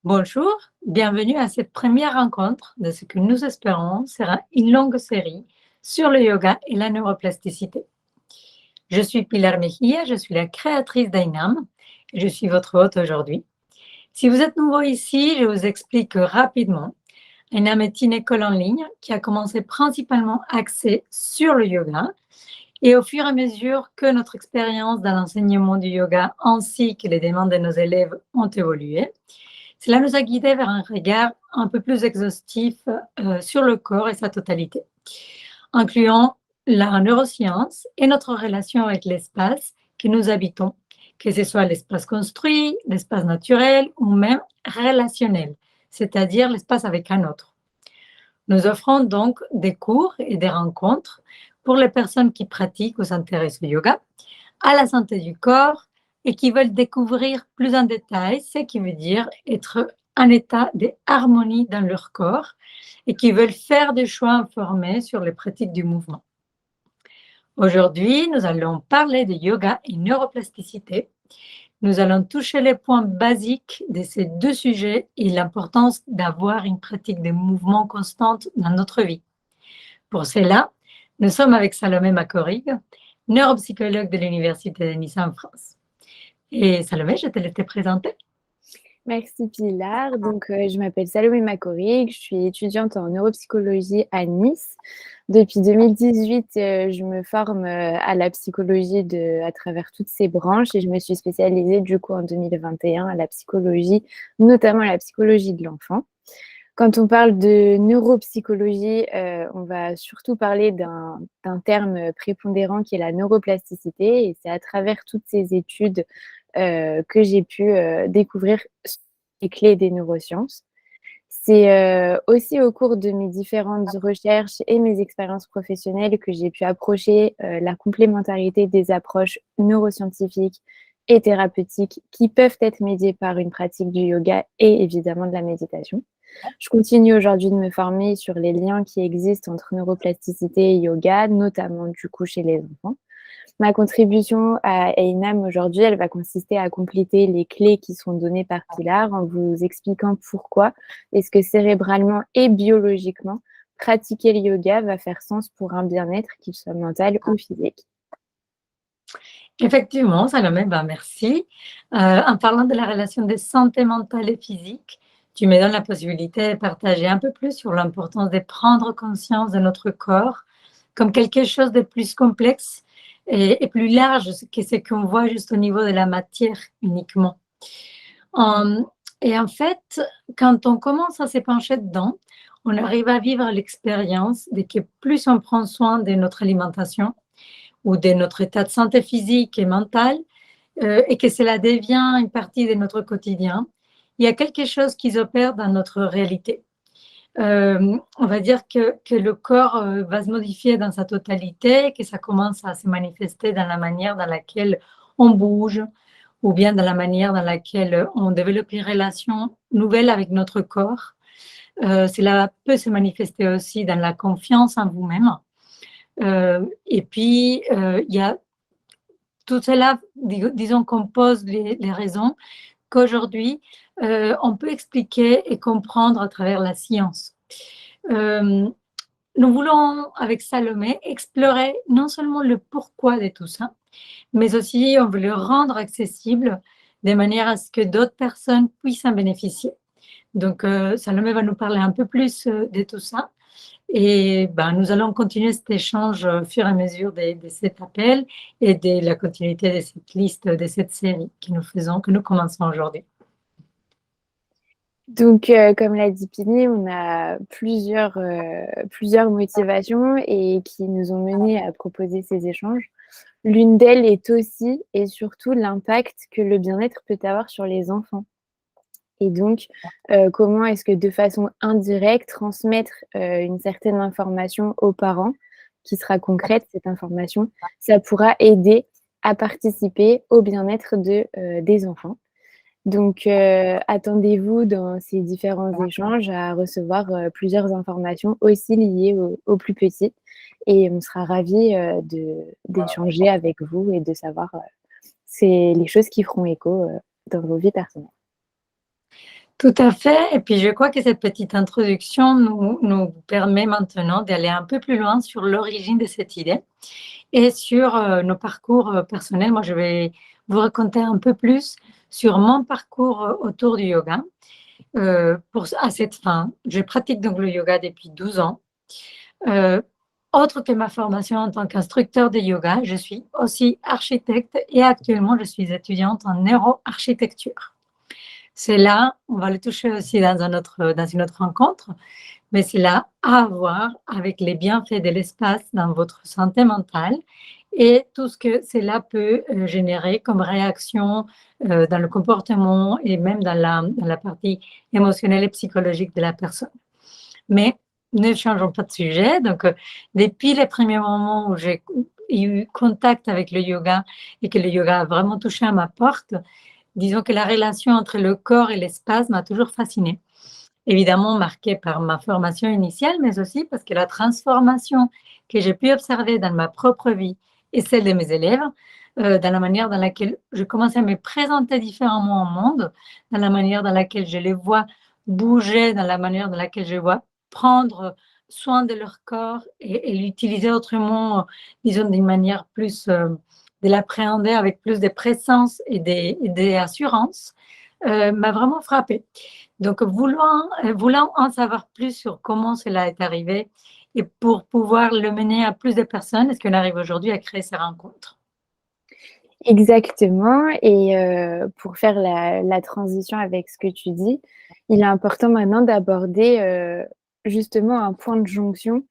Bonjour, bienvenue à cette première rencontre de ce que nous espérons sera une longue série sur le yoga et la neuroplasticité. Je suis Pilar Mejia, je suis la créatrice d'Ainam et je suis votre hôte aujourd'hui. Si vous êtes nouveau ici, je vous explique rapidement. Ainam est une école en ligne qui a commencé principalement axée sur le yoga et au fur et à mesure que notre expérience dans l'enseignement du yoga ainsi que les demandes de nos élèves ont évolué, cela nous a guidés vers un regard un peu plus exhaustif sur le corps et sa totalité, incluant la neuroscience et notre relation avec l'espace que nous habitons, que ce soit l'espace construit, l'espace naturel ou même relationnel, c'est-à-dire l'espace avec un autre. Nous offrons donc des cours et des rencontres pour les personnes qui pratiquent ou s'intéressent au yoga, à la santé du corps et qui veulent découvrir plus en détail ce qui veut dire être en état de harmonie dans leur corps et qui veulent faire des choix informés sur les pratiques du mouvement. Aujourd'hui, nous allons parler de yoga et neuroplasticité. Nous allons toucher les points basiques de ces deux sujets et l'importance d'avoir une pratique de mouvement constante dans notre vie. Pour cela, nous sommes avec Salomé Macorig, neuropsychologue de l'Université de Nice en France. Et Salomé, je te laisse te présenter. Merci Pilar. Donc, je m'appelle Salomé Macorig, je suis étudiante en neuropsychologie à Nice. Depuis 2018, je me forme à la psychologie à travers toutes ces branches et je me suis spécialisée du coup en 2021 à la psychologie, notamment à la psychologie de l'enfant. Quand on parle de neuropsychologie, on va surtout parler d'un terme prépondérant qui est la neuroplasticité et c'est à travers toutes ces études que j'ai pu découvrir les clés des neurosciences. C'est aussi au cours de mes différentes recherches et mes expériences professionnelles que j'ai pu approcher la complémentarité des approches neuroscientifiques et thérapeutiques qui peuvent être médiées par une pratique du yoga et évidemment de la méditation. Je continue aujourd'hui de me former sur les liens qui existent entre neuroplasticité et yoga, notamment du coup chez les enfants. Ma contribution à Einam aujourd'hui, elle va consister à compléter les clés qui sont données par Pilar en vous expliquant pourquoi est-ce que cérébralement et biologiquement, pratiquer le yoga va faire sens pour un bien-être, qu'il soit mental ou physique. Effectivement, Salomé, merci. En parlant de la relation de santé mentale et physique, tu me donnes la possibilité de partager un peu plus sur l'importance de prendre conscience de notre corps comme quelque chose de plus complexe et plus large que ce qu'on voit juste au niveau de la matière uniquement. Et en fait, quand on commence à se pencher dedans, on arrive à vivre l'expérience de que plus on prend soin de notre alimentation ou de notre état de santé physique et mental, et que cela devient une partie de notre quotidien, il y a quelque chose qui s'opère dans notre réalité. On va dire que le corps va se modifier dans sa totalité, que ça commence à se manifester dans la manière dans laquelle on bouge, ou bien dans la manière dans laquelle on développe une relation nouvelle avec notre corps. Cela peut se manifester aussi dans la confiance en vous-même. Et puis, il y a tout cela, disons qu'on pose les raisons qu'aujourd'hui, on peut expliquer et comprendre à travers la science. Nous voulons, avec Salomé, explorer non seulement le pourquoi de tout ça, mais aussi on veut le rendre accessible de manière à ce que d'autres personnes puissent en bénéficier. Donc, Salomé va nous parler un peu plus de tout ça. Et nous allons continuer cet échange au fur et à mesure de cet appel et de la continuité de cette liste, de cette série que nous commençons aujourd'hui. Donc, comme l'a dit Pini, on a plusieurs motivations et qui nous ont menés à proposer ces échanges. L'une d'elles est aussi et surtout l'impact que le bien-être peut avoir sur les enfants. Et donc, comment est-ce que de façon indirecte, transmettre une certaine information aux parents, qui sera concrète, cette information, ça pourra aider à participer au bien-être des enfants. Donc, attendez-vous dans ces différents échanges à recevoir plusieurs informations aussi liées aux plus petits. Et on sera ravis d'échanger avec vous et de savoir c'est les choses qui feront écho dans vos vies personnelles. Tout à fait et puis je crois que cette petite introduction nous permet maintenant d'aller un peu plus loin sur l'origine de cette idée et sur, nos parcours, personnels. Moi, je vais vous raconter un peu plus sur mon parcours, autour du yoga. Pour à cette fin, je pratique donc le yoga depuis 12 ans. Heu, Autre que ma formation en tant qu'instructeur de yoga, je suis aussi architecte et actuellement je suis étudiante en neuroarchitecture. C'est là, on va le toucher aussi dans une autre rencontre, mais c'est là à voir avec les bienfaits de l'espace dans votre santé mentale et tout ce que cela peut, générer comme réaction, dans le comportement et même dans la partie émotionnelle et psychologique de la personne. Mais ne changeons pas de sujet. Donc, depuis les premiers moments où j'ai eu contact avec le yoga et que le yoga a vraiment touché à ma porte, disons que la relation entre le corps et l'espace m'a toujours fascinée. Évidemment marquée par ma formation initiale, mais aussi parce que la transformation que j'ai pu observer dans ma propre vie et celle de mes élèves, dans la manière dans laquelle je commençais à me présenter différemment au monde, dans la manière dans laquelle je les vois bouger, dans la manière dans laquelle je vois prendre soin de leur corps et l'utiliser autrement, disons d'une manière plus, de l'appréhender avec plus de présence et d'assurance, m'a vraiment frappée. Donc, voulant en savoir plus sur comment cela est arrivé et pour pouvoir le mener à plus de personnes, est-ce qu'on arrive aujourd'hui à créer ces rencontres? Exactement et pour faire la transition avec ce que tu dis, il est important maintenant d'aborder, justement un point de jonction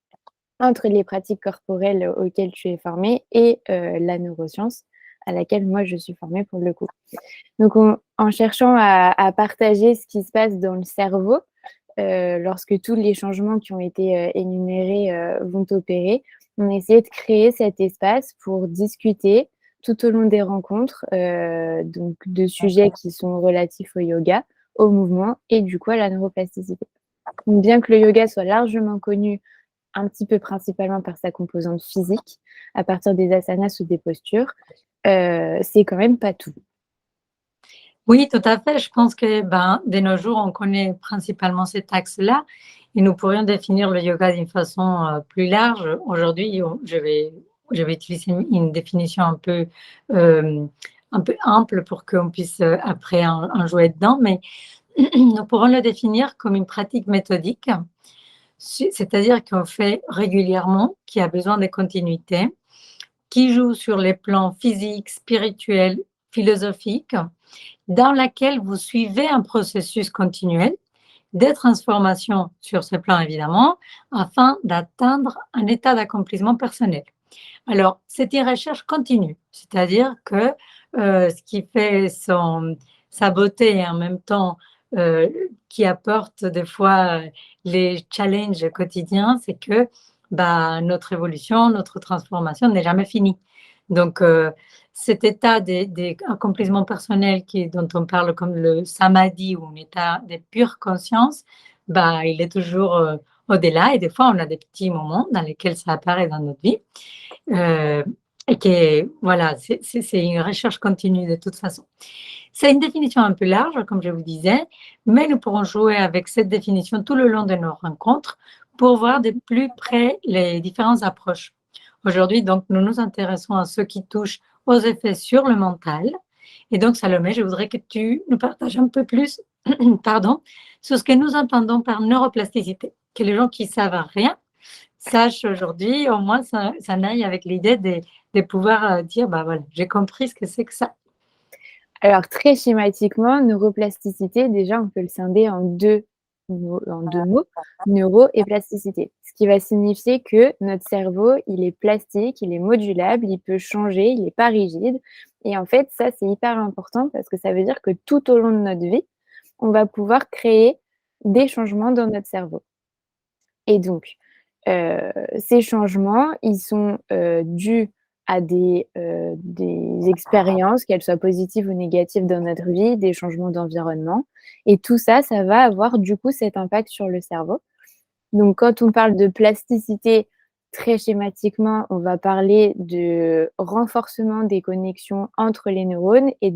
entre les pratiques corporelles auxquelles tu es formée et la neuroscience à laquelle moi je suis formée pour le coup. Donc en cherchant à partager ce qui se passe dans le cerveau, lorsque tous les changements qui ont été, énumérés, vont opérer, on a essayé de créer cet espace pour discuter tout au long des rencontres, donc de sujets qui sont relatifs au yoga, au mouvement et du coup à la neuroplasticité. Donc bien que le yoga soit largement connu un petit peu principalement par sa composante physique, à partir des asanas ou des postures, c'est quand même pas tout. Oui, tout à fait. Je pense que, ben, de nos jours, on connaît principalement cet axe-là et nous pourrions définir le yoga d'une façon, plus large. Aujourd'hui, je vais utiliser une définition un peu ample pour qu'on puisse, après en jouer dedans, mais nous pourrons le définir comme une pratique méthodique, c'est-à-dire qu'on fait régulièrement, qui a besoin de continuité, qui joue sur les plans physiques, spirituels, philosophiques, dans laquelle vous suivez un processus continuel de transformation sur ce plan évidemment, afin d'atteindre un état d'accomplissement personnel. Alors, c'est une recherche continue, c'est-à-dire que ce qui fait sa beauté et en même temps qui apporte des fois les challenges quotidiens, c'est que bah, notre évolution, notre transformation n'est jamais finie. Donc, cet état d'accomplissement personnel dont on parle comme le samadhi ou un état de pure conscience, bah, il est toujours au-delà et des fois on a des petits moments dans lesquels ça apparaît dans notre vie. Heu et que voilà, c'est une recherche continue de toute façon. C'est une définition un peu large, comme je vous disais, mais nous pourrons jouer avec cette définition tout le long de nos rencontres pour voir de plus près les différentes approches. Aujourd'hui, donc, nous nous intéressons à ce qui touche aux effets sur le mental et donc Salomé, je voudrais que tu nous partages un peu plus, pardon, sur ce que nous entendons par neuroplasticité. Que les gens qui savent rien sachent aujourd'hui, au moins ça n'aille avec l'idée de pouvoir, dire: «Bah, voilà, j'ai compris ce que c'est que ça». Alors très schématiquement, neuroplasticité, déjà, on peut le scinder en deux mots, neuro et plasticité. Ce qui va signifier que notre cerveau, il est plastique, il est modulable, il peut changer, il n'est pas rigide. Et en fait, ça, c'est hyper important parce que ça veut dire que tout au long de notre vie, on va pouvoir créer des changements dans notre cerveau. Et donc, ces changements, ils sont, dus à des expériences, qu'elles soient positives ou négatives dans notre vie, des changements d'environnement et tout ça, ça va avoir du coup cet impact sur le cerveau. Donc quand on parle de plasticité, très schématiquement, on va parler de renforcement des connexions entre les neurones et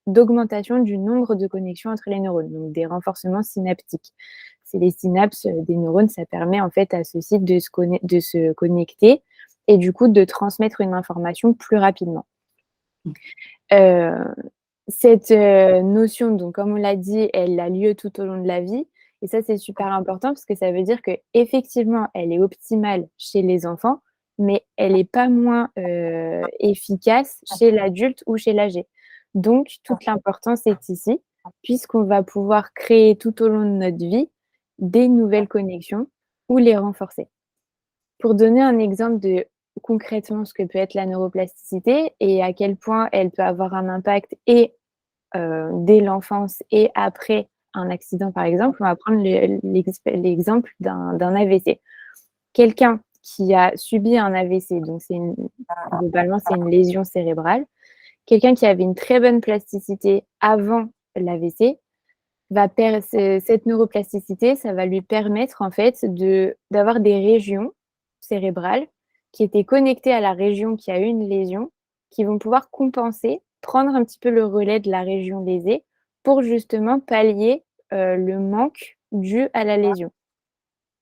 d'augmentation du nombre de connexions entre les neurones, donc des renforcements synaptiques. C'est les synapses des neurones, ça permet en fait à ceux-ci de se connecter et du coup de transmettre une information plus rapidement. Cette notion, donc comme on l'a dit, elle a lieu tout au long de la vie et ça, c'est super important parce que ça veut dire qu'effectivement, elle est optimale chez les enfants, mais elle n'est pas moins efficace chez l'adulte ou chez l'âgé. Donc toute l'importance est ici, puisqu'on va pouvoir créer tout au long de notre vie des nouvelles connexions ou les renforcer. Pour donner un exemple de concrètement ce que peut être la neuroplasticité et à quel point elle peut avoir un impact et dès l'enfance et après un accident, par exemple, on va prendre l'exemple d'un AVC. Quelqu'un qui a subi un AVC, donc globalement, c'est une lésion cérébrale. Quelqu'un qui avait une très bonne plasticité avant l'AVC, cette neuroplasticité, ça va lui permettre en fait d'avoir des régions cérébrales qui étaient connectées à la région qui a eu une lésion, qui vont pouvoir compenser, prendre un petit peu le relais de la région lésée pour justement pallier le manque dû à la lésion.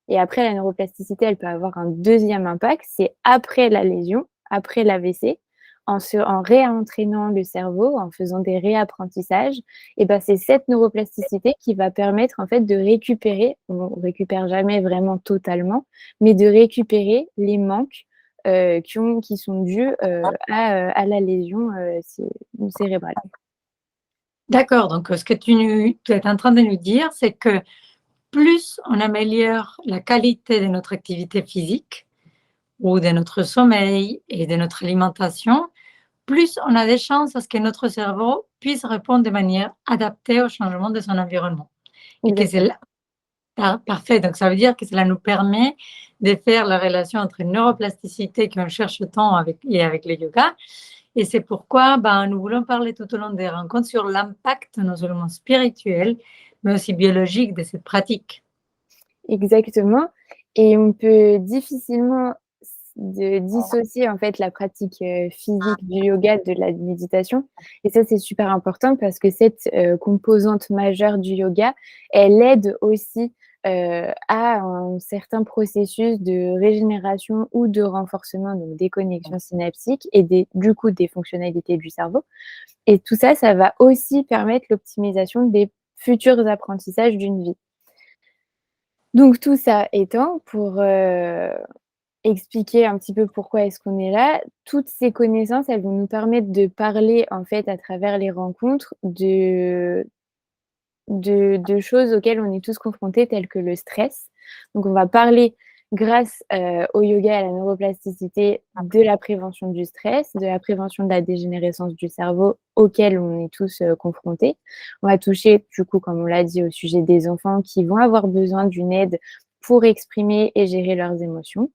Et après, la neuroplasticité, elle peut avoir un deuxième impact, c'est après la lésion, après l'AVC, en réentraînant le cerveau, en faisant des réapprentissages, et ben c'est cette neuroplasticité qui va permettre en fait de récupérer, on ne récupère jamais vraiment totalement, mais de récupérer les manques qui sont dus à la lésion cérébrale. D'accord, donc ce que tu es en train de nous dire, c'est que plus on améliore la qualité de notre activité physique ou de notre sommeil et de notre alimentation, plus on a des chances à ce que notre cerveau puisse répondre de manière adaptée au changement de son environnement. Et que c'est parfait, donc ça veut dire que cela nous permet de faire la relation entre neuroplasticité qu'on cherche tant avec le yoga. Et c'est pourquoi nous voulons parler tout au long des rencontres sur l'impact non seulement spirituel, mais aussi biologique de cette pratique. Exactement. Et on peut difficilement dissocier en fait la pratique physique du yoga de la méditation. Et ça, c'est super important parce que cette composante majeure du yoga, elle aide aussi à un certain processus de régénération ou de renforcement donc des connexions synaptiques et du coup des fonctionnalités du cerveau. Et tout ça, ça va aussi permettre l'optimisation des futurs apprentissages d'une vie. Donc tout ça étant, pour expliquer un petit peu pourquoi est-ce qu'on est là, toutes ces connaissances, elles vont nous permettre de parler, en fait, à travers les rencontres de choses auxquelles on est tous confrontés, telles que le stress. Donc on va parler, grâce au yoga et à la neuroplasticité, de la prévention du stress, de la prévention de la dégénérescence du cerveau auquel on est tous confrontés. On va toucher, du coup, comme on l'a dit, au sujet des enfants qui vont avoir besoin d'une aide pour exprimer et gérer leurs émotions.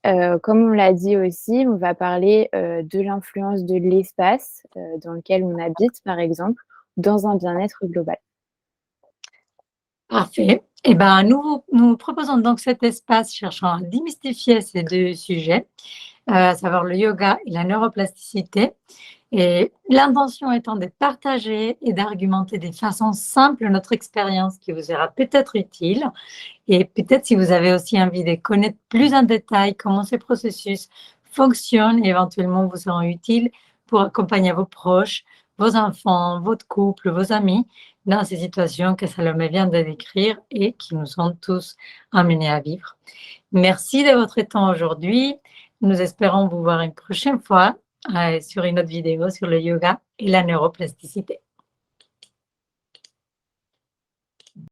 Comme on l'a dit aussi, on va parler de l'influence de l'espace dans lequel on habite, par exemple, dans un bien-être global. Parfait. Eh ben, nous proposons donc cet espace cherchant à démystifier ces deux sujets, à savoir le yoga et la neuroplasticité. Et l'intention étant de partager et d'argumenter de façon simple notre expérience qui vous sera peut-être utile. Et peut-être si vous avez aussi envie de connaître plus en détail comment ces processus fonctionnent et éventuellement vous seront utiles pour accompagner vos proches, vos enfants, votre couple, vos amis dans ces situations que Salomé vient de décrire et qui nous sont tous amenés à vivre. Merci de votre temps aujourd'hui. Nous espérons vous voir une prochaine fois sur une autre vidéo sur le yoga et la neuroplasticité.